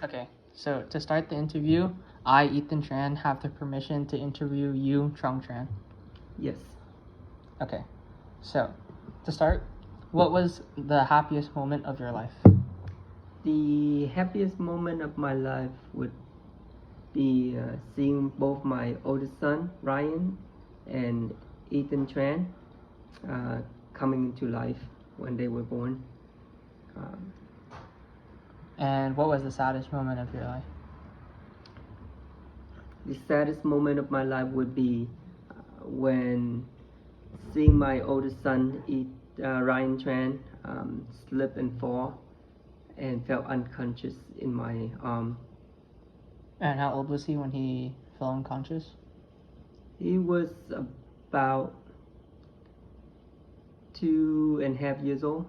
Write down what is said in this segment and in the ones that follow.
Okay, so to start the interview, I, Ethan Tran, have the permission to interview you, Trong Tran. Yes. Okay, so to start, what was the happiest moment of your life? The happiest moment of my life would be seeing both my oldest son, Ryan, and Ethan Tran coming into life when they were born. And what was the saddest moment of your life? The saddest moment of my life would be when seeing my oldest son, Ryan Tran, slip and fall and fell unconscious in my arm. And how old was he when he fell unconscious? He was about 2.5 years old.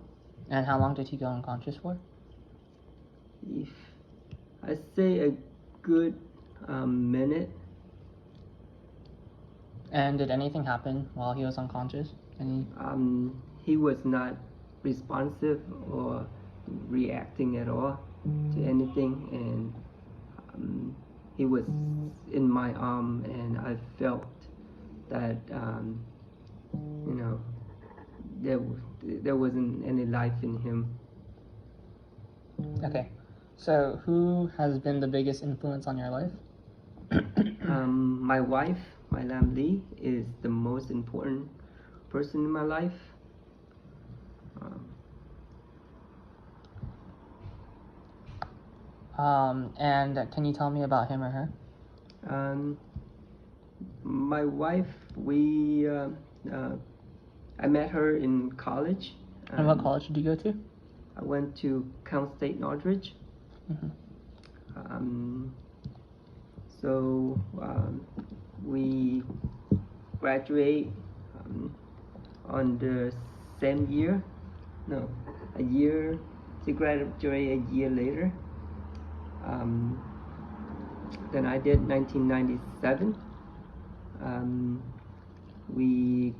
And how long did he go unconscious for? If I say a good minute. And did anything happen while he was unconscious? He was not responsive or reacting at all to anything, and he was in my arm, and I felt that there wasn't any life in him. Okay, so who has been the biggest influence on your life? My wife, my Lam Lee, is the most important person in my life. And can you tell me about him or her? My wife, I met her in college. And what college did you go to? I went to Cal State Northridge. So we graduate on the same year. No, a year. She graduated a year later. Then I did 1997. We,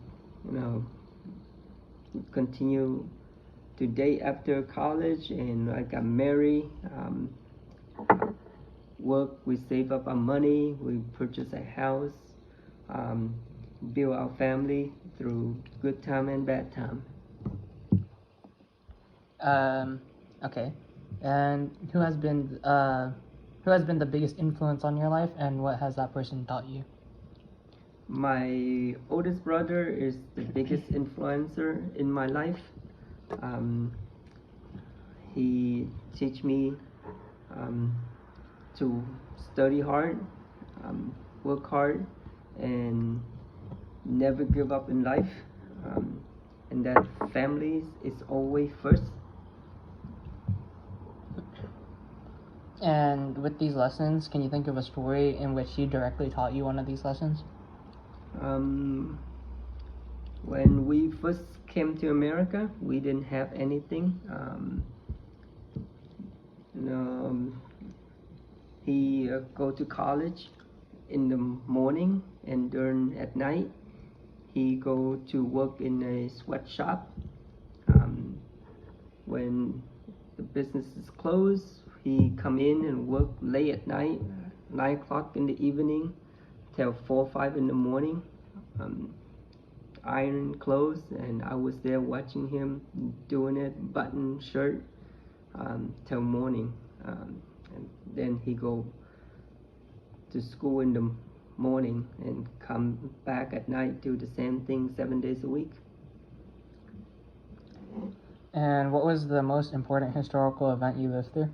continue to date after college, and I got married. We save up our money. We purchased a house. Build our family through good time and bad time. Okay. And who has been the biggest influence on your life, and what has that person taught you? My oldest brother is the biggest influencer in my life. He teach me to study hard, work hard, and never give up in life, and that family is always first. And with these lessons, can you think of a story in which he directly taught you one of these lessons? When we first came to America, we didn't have anything. He go to college in the morning, and at night he go to work in a sweatshop. When the business is closed, he come in and work late at night, 9 o'clock in the evening till 4 or 5 in the morning, iron clothes, and I was there watching him doing it, button shirt, till morning, and then he go to school in the morning and come back at night, do the same thing 7 days a week. And what was the most important historical event you lived through?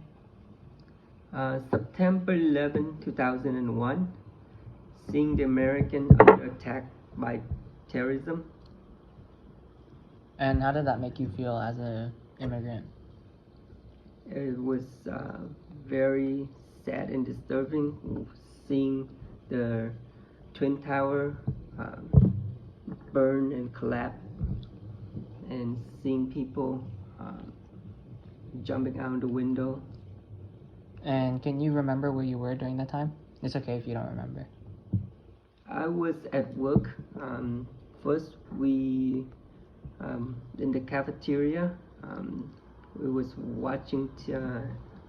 September 11, 2001, seeing the American under attack by terrorism. And how did that make you feel as an immigrant? It was very sad and disturbing seeing the Twin Tower burn and collapse, and seeing people jumping out the window. And can you remember where you were during that time? It's okay if you don't remember. I was at work. First, we in the cafeteria. We was watching,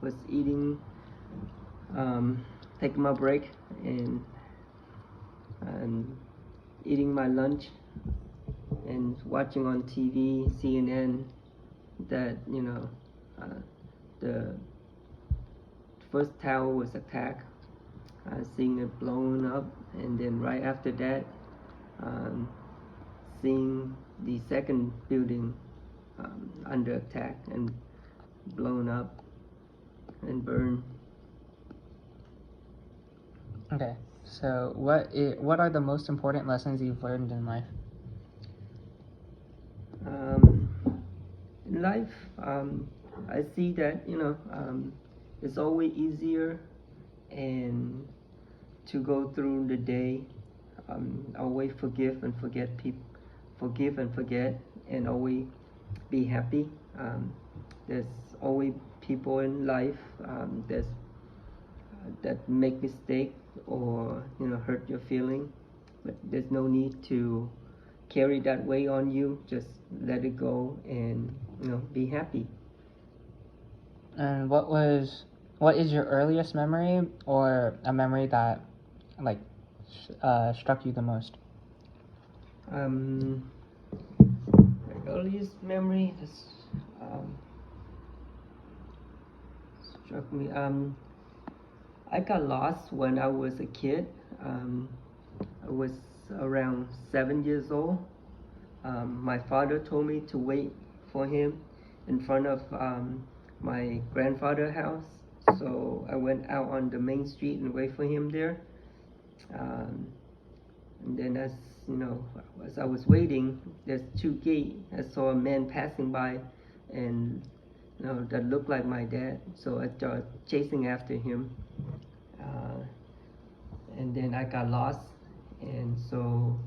was eating taking my break and eating my lunch and watching on TV, CNN, that the first tower was attacked, seeing it blown up, and then right after that, seeing the second building under attack and blown up and burned. Okay. So what are the most important lessons you've learned in life? In life, I see that it's always easier and to go through the day. Always forgive and forget people, forgive and forget, and always be happy. There's always people in life that make mistake or hurt your feeling, but there's no need to carry that weight on you. Just let it go and be happy. And what is your earliest memory or a memory that like struck you the most? My earliest memory that struck me. I got lost when I was a kid. I was around 7 years old. My father told me to wait for him in front of my grandfather's house. So I went out on the main street and wait for him there. And then as I was waiting, there's two gates. I saw a man passing by, and that looked like my dad. So I started chasing after him, and then I got lost. And so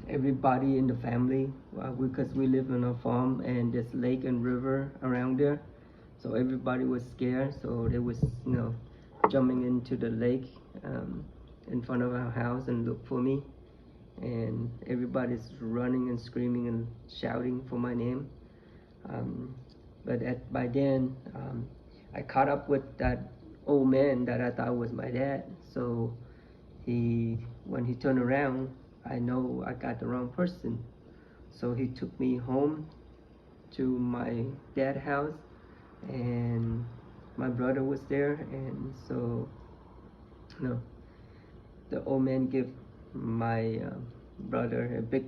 everybody in the family, because we live on a farm and there's lake and river around there, so everybody was scared. So they was jumping into the lake in front of our house and look for me, and everybody's running and screaming and shouting for my name. But by then, I caught up with that old man that I thought was my dad. So when he turned around, I know I got the wrong person. So he took me home to my dad's house, and my brother was there, and so the old man gave my brother a big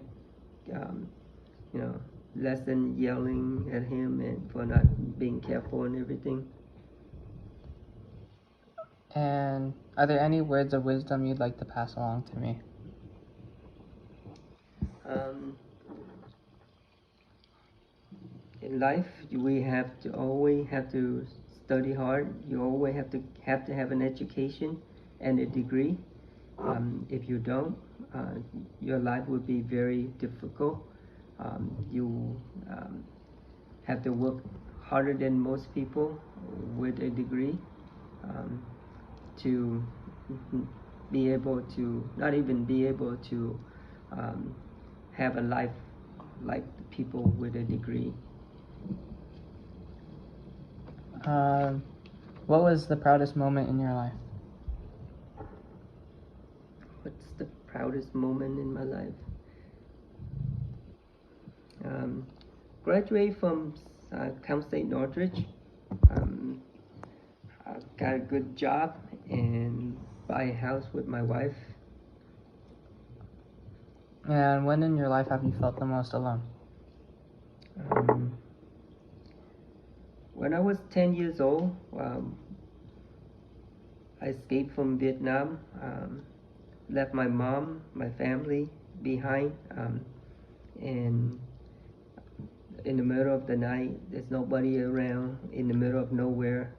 lesson, yelling at him and for not being careful and everything. And are there any words of wisdom you'd like to pass along to me? In life, we always have to study hard. You always have to have an education and a degree. If you don't, your life will be very difficult. You have to work harder than most people with a degree to be able to, not even be able to have a life like the people with a degree. What was the proudest moment in your life? What's the proudest moment in my life? Graduate from Cal State Northridge. I got a good job and buy a house with my wife. And when in your life have you felt the most alone? When I was 10 years old, I escaped from Vietnam, left my mom, my family behind, and in the middle of the night, there's nobody around, in the middle of nowhere.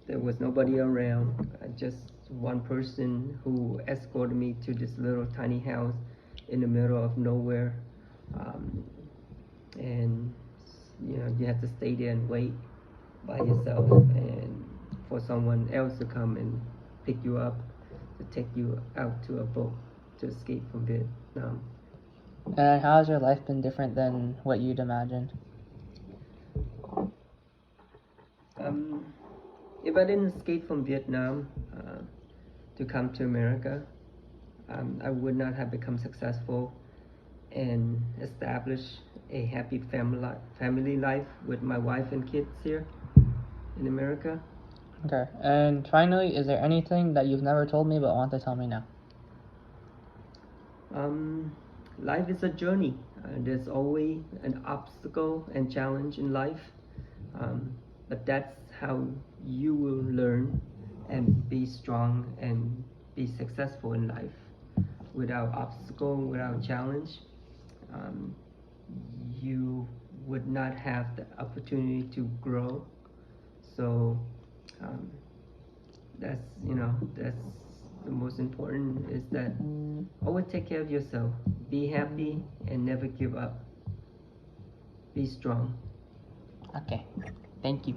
There was nobody around, just one person who escorted me to this little tiny house in the middle of nowhere, and you have to stay there and wait by yourself and for someone else to come and pick you up, to take you out to a boat to escape from Vietnam. And how has your life been different than what you'd imagined? If I didn't escape from Vietnam to come to America, I would not have become successful and established a happy family life with my wife and kids here in America. Okay. And finally, is there anything that you've never told me but want to tell me now? Life is a journey. There's always an obstacle and challenge in life, but that's how you will learn and be strong and be successful in life. Without obstacle, without challenge, you would not have the opportunity to grow. So that's the most important is that always take care of yourself, be happy and never give up, be strong. Okay. Thank you.